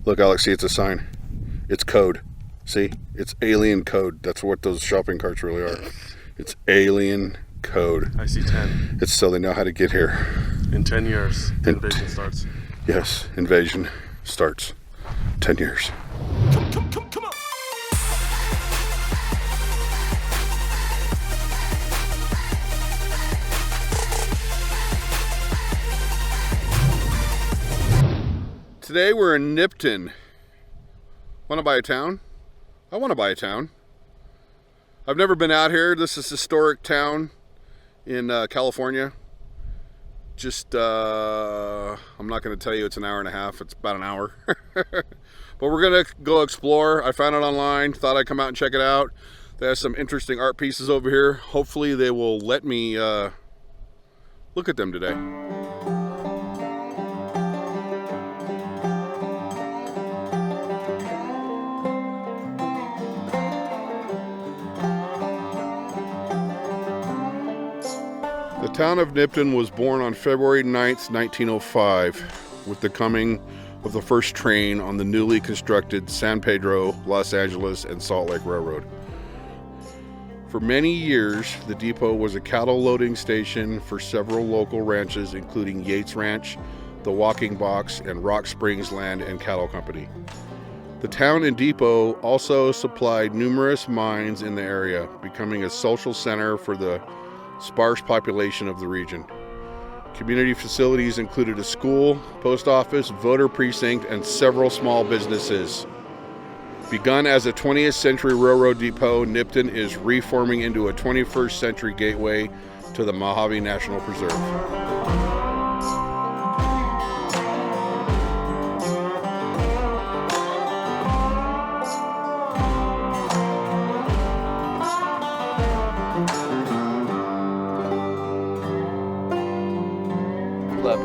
Look, Alex, see, it's a sign. It's code. See? It's alien code. That's what those shopping carts really are. It's alien code. I see 10. It's so they know how to get here. In 10 years, the invasion starts. Yes, invasion starts. 10 years. Come on. Today we're in Nipton. Want to buy a town? I want to buy a town. I've never been out here. This is a historic town in California. Just, I'm not going to tell you it's an hour and a half. It's about an hour. But we're going to go explore. I found it online. Thought I'd come out and check it out. They have some interesting art pieces over here. Hopefully they will let me look at them today. The town of Nipton was born on February 9th, 1905, with the coming of the first train on the newly constructed San Pedro, Los Angeles, and Salt Lake Railroad. For many years, the depot was a cattle loading station for several local ranches, including Yates Ranch, the Walking Box, and Rock Springs Land and Cattle Company. The town and depot also supplied numerous mines in the area, becoming a social center for the sparse population of the region. Community facilities included a school, post office, voter precinct, and several small businesses. Begun as a 20th century railroad depot, Nipton is reforming into a 21st century gateway to the Mojave National Preserve.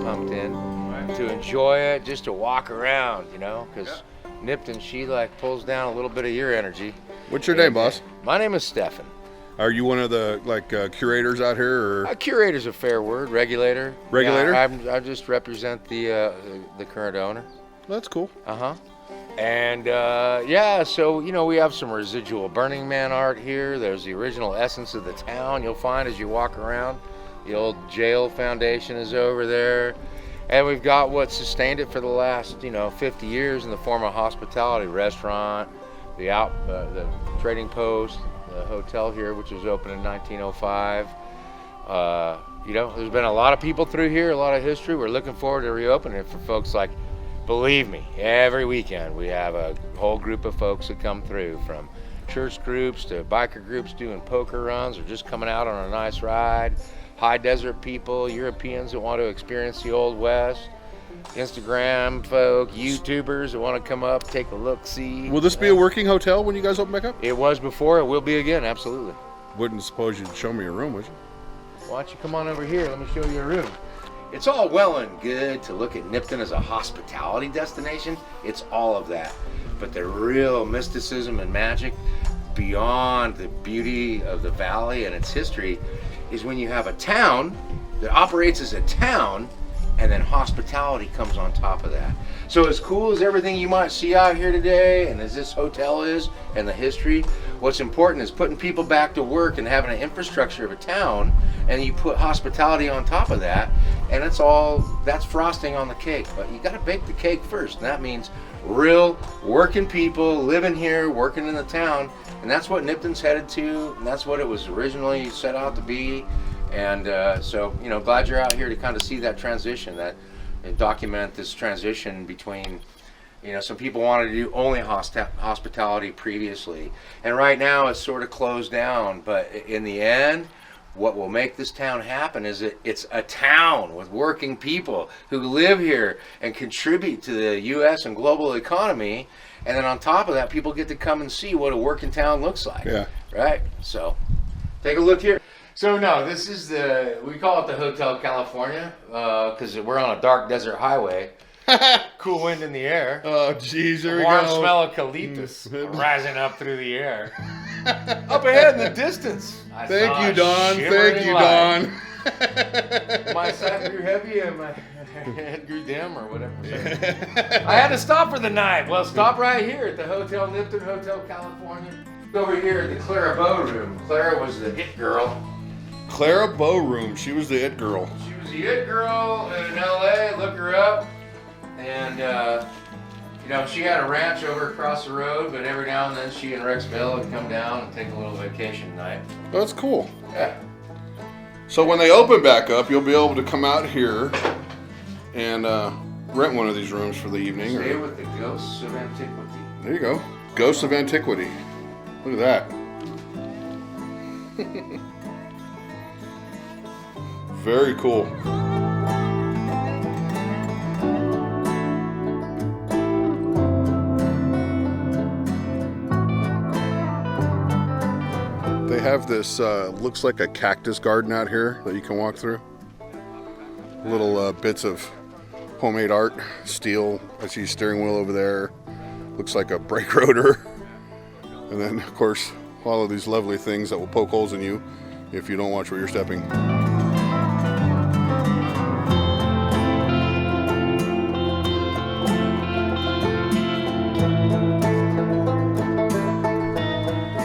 Pumped in to enjoy it, just to walk around, you know, because Nipton, she like pulls down a little bit of your energy. What's your name, boss? My name is Stefan. Are you one of the curators out here, or? Curator's a fair word. Regulator. Regulator? Yeah, I just represent the current owner. That's cool. And yeah, so you know, we have some residual Burning Man art here. There's the original essence of the town you'll find as you walk around. The old jail foundation is over there. And we've got what sustained it for the last, 50 years in the form of hospitality, restaurant, the trading post, the hotel here, which was opened in 1905. There's been a lot of people through here, a lot of history. We're looking forward to reopening it for folks like, believe me, every weekend we have a whole group of folks that come through, from church groups to biker groups doing poker runs or just coming out on a nice ride. High desert people, Europeans that want to experience the Old West, Instagram folk, YouTubers that want to come up, take a look, see. Will this be a working hotel when you guys open back up? It was before, it will be again, absolutely. Wouldn't suppose you'd show me a room, would you? Why don't you come on over here, let me show you a room. It's all well and good to look at Nipton as a hospitality destination. It's all of that. But the real mysticism and magic beyond the beauty of the valley and its history is when you have a town that operates as a town, and then hospitality comes on top of that. So as cool as everything you might see out here today, and as this hotel is, and the history, what's important is putting people back to work and having an infrastructure of a town, and you put hospitality on top of that, and that's frosting on the cake. But you gotta bake the cake first, and that means real working people living here, working in the town. And that's what Nipton's headed to, and that's what it was originally set out to be. And so, glad you're out here to kind of see that transition, and document this transition between, some people wanted to do only hospitality previously. And right now it's sort of closed down, but in the end, what will make this town happen is it's a town with working people who live here and contribute to the U.S. and global economy. And then on top of that, people get to come and see what a working town looks like. Yeah. Right? So take a look here. So no, this is we call it the Hotel California because we're on a dark desert highway. Cool wind in the air. Oh, geez, there we go. Warm smell of eucalyptus rising up through the air. Up ahead in the distance. Thank you, Don. Thank you, Don. My side grew heavy and my head grew dim or whatever. I had to stop for the night. Well, stop right here at the Hotel Nipton, Hotel California. Over here at the Clara Bow Room. Clara was the hit girl. Clara Bow Room. She was the it girl. She was the it girl in LA. Look her up. And, you know, she had a ranch over across the road, but every now and then she and Rex Bell would come down and take a little vacation night. That's cool. Yeah. So when they open back up, you'll be able to come out here and rent one of these rooms for the evening. Stay with the Ghosts of Antiquity. There you go. Ghosts of Antiquity. Look at that. Very cool. They have this, looks like a cactus garden out here that you can walk through. Little bits of homemade art, steel. I see a steering wheel over there. Looks like a brake rotor. And then, of course, all of these lovely things that will poke holes in you if you don't watch where you're stepping.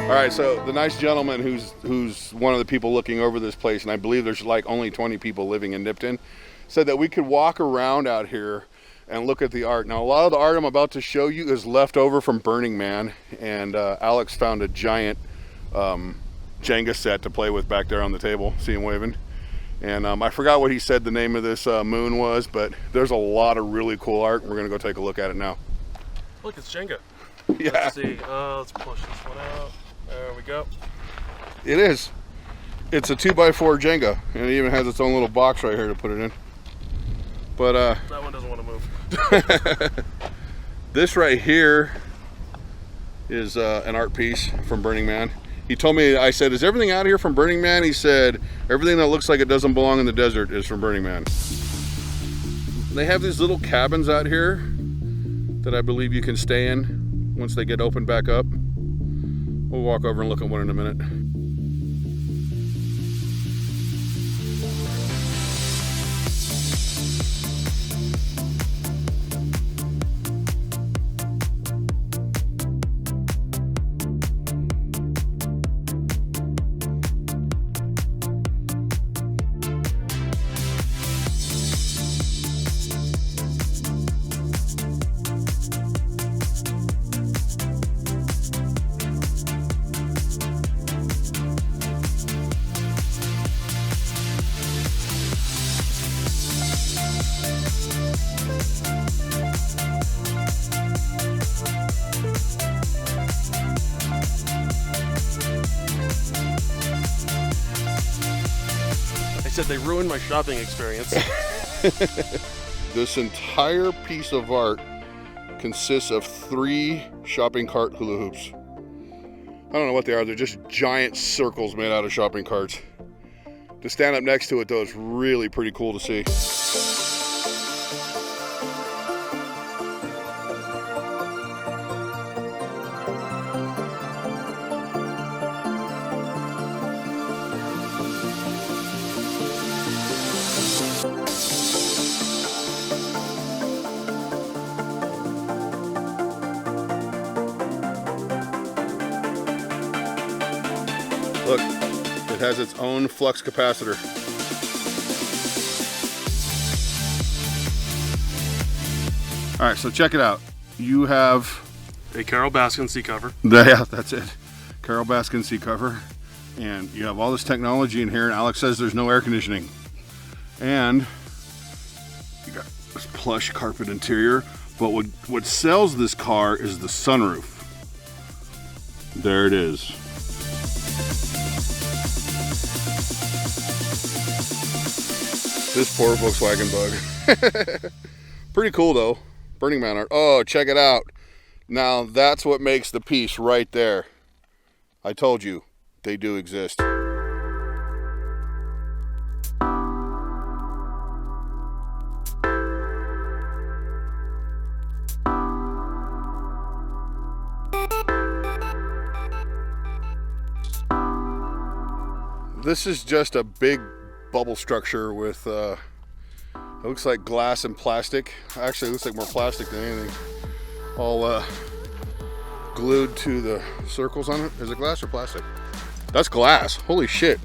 All right, so the nice gentleman who's one of the people looking over this place, and I believe there's like only 20 people living in Nipton, said that we could walk around out here and look at the art. Now, a lot of the art I'm about to show you is left over from Burning Man, and Alex found a giant Jenga set to play with back there on the table. See him waving? And I forgot what he said the name of this moon was, but there's a lot of really cool art. We're gonna go take a look at it now. Look, it's Jenga. Yeah. Let's see. Let's push this one out. There we go. It is. It's a 2x4 Jenga, and it even has its own little box right here to put it in. But that one doesn't want to move. this right here is an art piece from Burning Man. He told me, I said, is everything out here from Burning Man? He said, everything that looks like it doesn't belong in the desert is from Burning Man. They have these little cabins out here that I believe you can stay in once they get opened back up. We'll walk over and look at one in a minute. Said they ruined my shopping experience. This entire piece of art consists of 3 shopping cart hula hoops. I don't know what they are. They're just giant circles made out of shopping carts. To stand up next to it, though, is really pretty cool to see. Look, it has its own flux capacitor. All right, so check it out. You have A Carol Baskin seat cover. yeah, that's it. Carol Baskin seat cover. And you have all this technology in here, and Alex says there's no air conditioning. And you got this plush carpet interior, but what sells this car is the sunroof. There it is. This poor Volkswagen Bug. Pretty cool though. Burning Man art. Oh, check it out. Now that's what makes the piece right there. I told you, they do exist. This is just a big bubble structure with, it looks like glass and plastic. Actually, it looks like more plastic than anything. All glued to the circles on it. Is it glass or plastic? That's glass. Holy shit.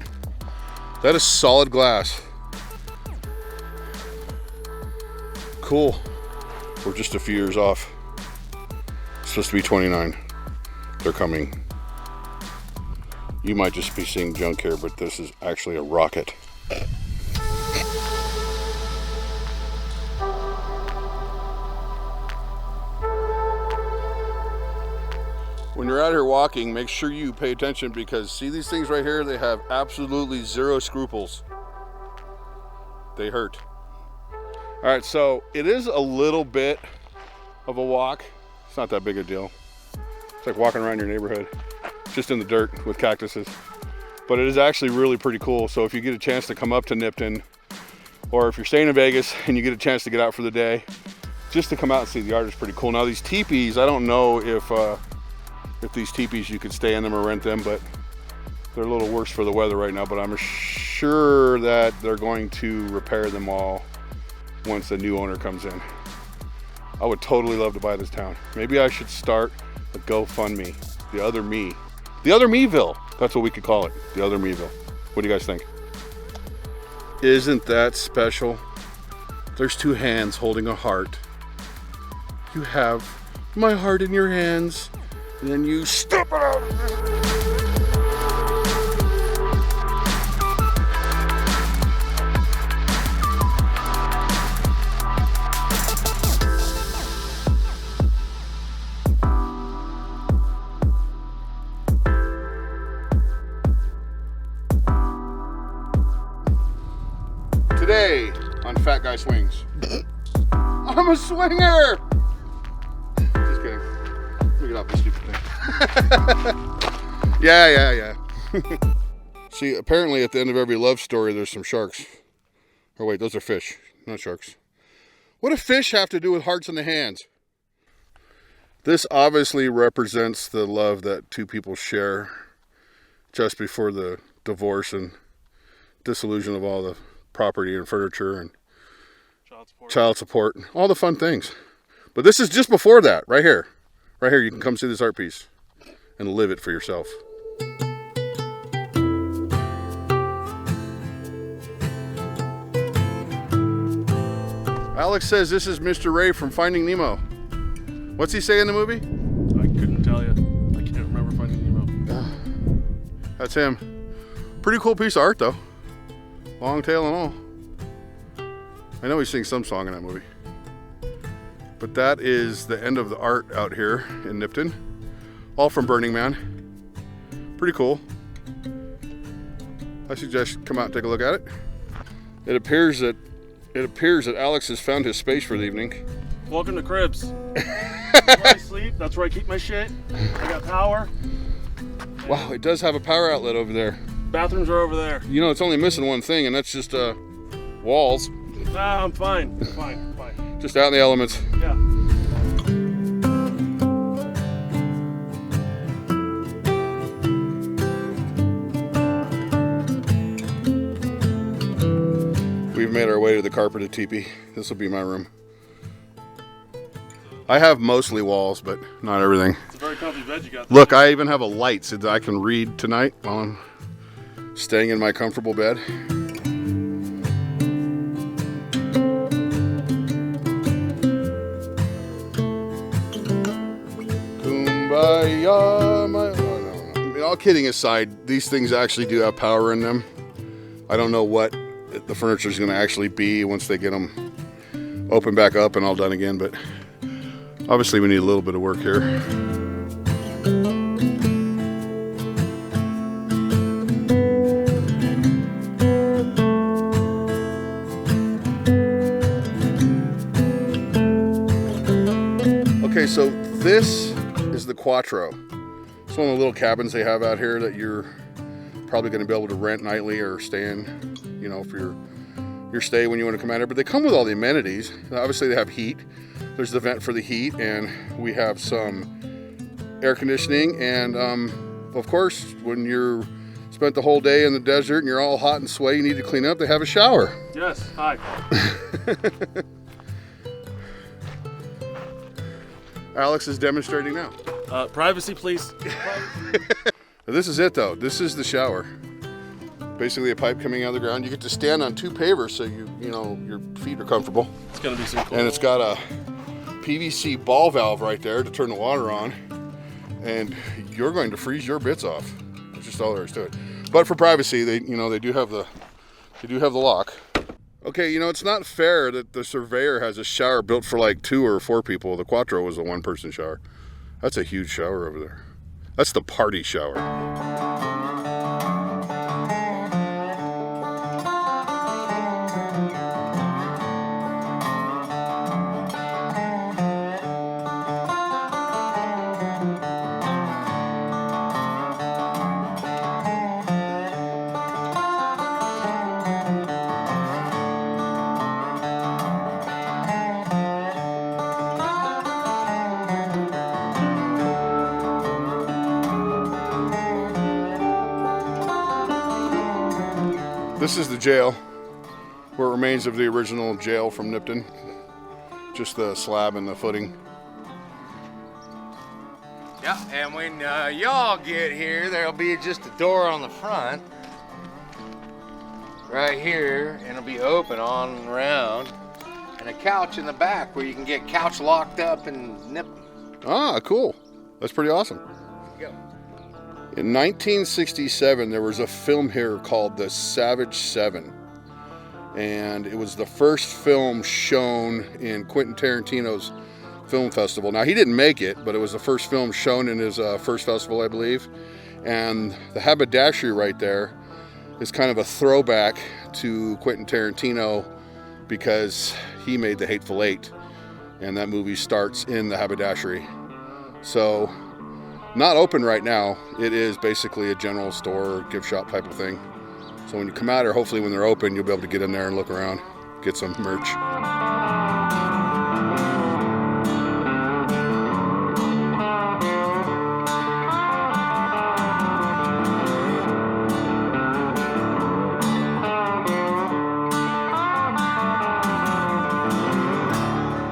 That is solid glass. Cool. We're just a few years off. It's supposed to be 29. They're coming. You might just be seeing junk here, but this is actually a rocket. When you're out here walking, make sure you pay attention because see these things right here? They have absolutely zero scruples. They hurt. All right, so it is a little bit of a walk. It's not that big a deal. It's like walking around your neighborhood, just in the dirt with cactuses. But it is actually really pretty cool. So if you get a chance to come up to Nipton, or if you're staying in Vegas and you get a chance to get out for the day, just to come out and see the art is pretty cool. Now these teepees, I don't know if these teepees you could stay in them or rent them, but they're a little worse for the weather right now. But I'm sure that they're going to repair them all once the new owner comes in. I would totally love to buy this town. Maybe I should start a GoFundMe. The other me. The other Meville. That's what we could call it. The other Meville. What do you guys think? Isn't that special? There's two hands holding a heart. You have my heart in your hands, and then you step it out. Today on Fat Guy Swings. I'm a swinger! Just kidding. Let me get off this stupid thing. Yeah. See, apparently at the end of every love story there's some sharks. Oh wait, those are fish, not sharks. What do fish have to do with hearts in the hands? This obviously represents the love that two people share just before the divorce and dissolution of all the property and furniture and child support, all the fun things. But this is just before that, right here. Right here, you can come see this art piece and live it for yourself. Alex says this is Mr. Ray from Finding Nemo. What's he say in the movie? I couldn't tell you. I can't remember Finding Nemo. That's him. Pretty cool piece of art though. Long tail and all. I know he sings some song in that movie. But that is the end of the art out here in Nipton. All from Burning Man. Pretty cool. I suggest you come out and take a look at it. It appears that Alex has found his space for the evening. Welcome to Cribs. That's where I sleep. That's where I keep my shit. I got power. Wow, it does have a power outlet over there. Bathrooms are over there. You know, it's only missing one thing, and that's just walls. Nah, I'm fine. I'm fine. Just out in the elements. Yeah. We've made our way to the carpeted teepee. This will be my room. I have mostly walls, but not everything. It's a very comfy bed you got there. Look, I even have a light so that I can read tonight while I'm staying in my comfortable bed. Kumbaya, no. I mean, all kidding aside, these things actually do have power in them. I don't know what the furniture is going to actually be once they get them open back up and all done again, but obviously we need a little bit of work here. Okay, so this is the Quatro. It's one of the little cabins they have out here that you're probably going to be able to rent nightly or stay in, you know, for your stay when you want to come out here. But they come with all the amenities. Obviously they have heat. There's the vent for the heat, and we have some air conditioning, and of course when you're spent the whole day in the desert and you're all hot and sweaty, you need to clean up, they have a shower. Yes, hi. Alex is demonstrating now. Privacy, please. This is it though. This is the shower. Basically a pipe coming out of the ground. You get to stand on 2 pavers so you know your feet are comfortable. It's gonna be so cool. And it's got a PVC ball valve right there to turn the water on. And you're going to freeze your bits off. That's just all there is to it. But for privacy, they do have the lock. Okay, it's not fair that the Surveyor has a shower built for like 2 or 4 people. The Quatro was a 1-person shower. That's a huge shower over there. That's the party shower. This is the jail, where remains of the original jail from Nipton. Just the slab and the footing. Yeah, and when y'all get here, there'll be just a door on the front, right here, and it'll be open on and around, and a couch in the back where you can get couch locked up and nip. Ah, cool. That's pretty awesome. There you go. In 1967, there was a film here called The Savage 7. And it was the first film shown in Quentin Tarantino's film festival. Now, he didn't make it, but it was the first film shown in his first festival, I believe. And the haberdashery right there is kind of a throwback to Quentin Tarantino because he made The Hateful Eight. And that movie starts in the haberdashery. So, not open right now. It is basically a general store or gift shop type of thing. So when you come out here, hopefully when they're open, you'll be able to get in there and look around, get some merch.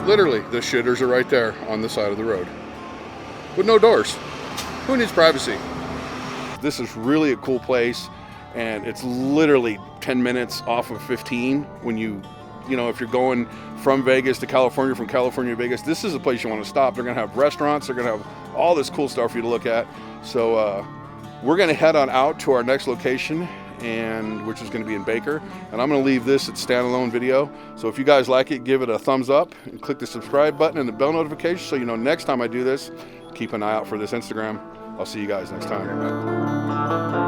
Literally, the shitters are right there on the side of the road with no doors. Who needs privacy? This is really a cool place, and it's literally 10 minutes off of 15 when if you're going from Vegas to California, from California to Vegas, this is a place you want to stop. They're gonna have restaurants, they're gonna have all this cool stuff for you to look at. So we're gonna head on out to our next location, which is gonna be in Baker. And I'm gonna leave this at standalone video. So if you guys like it, give it a thumbs up and click the subscribe button and the bell notification so you know next time I do this. Keep an eye out for this Instagram. I'll see you guys next time.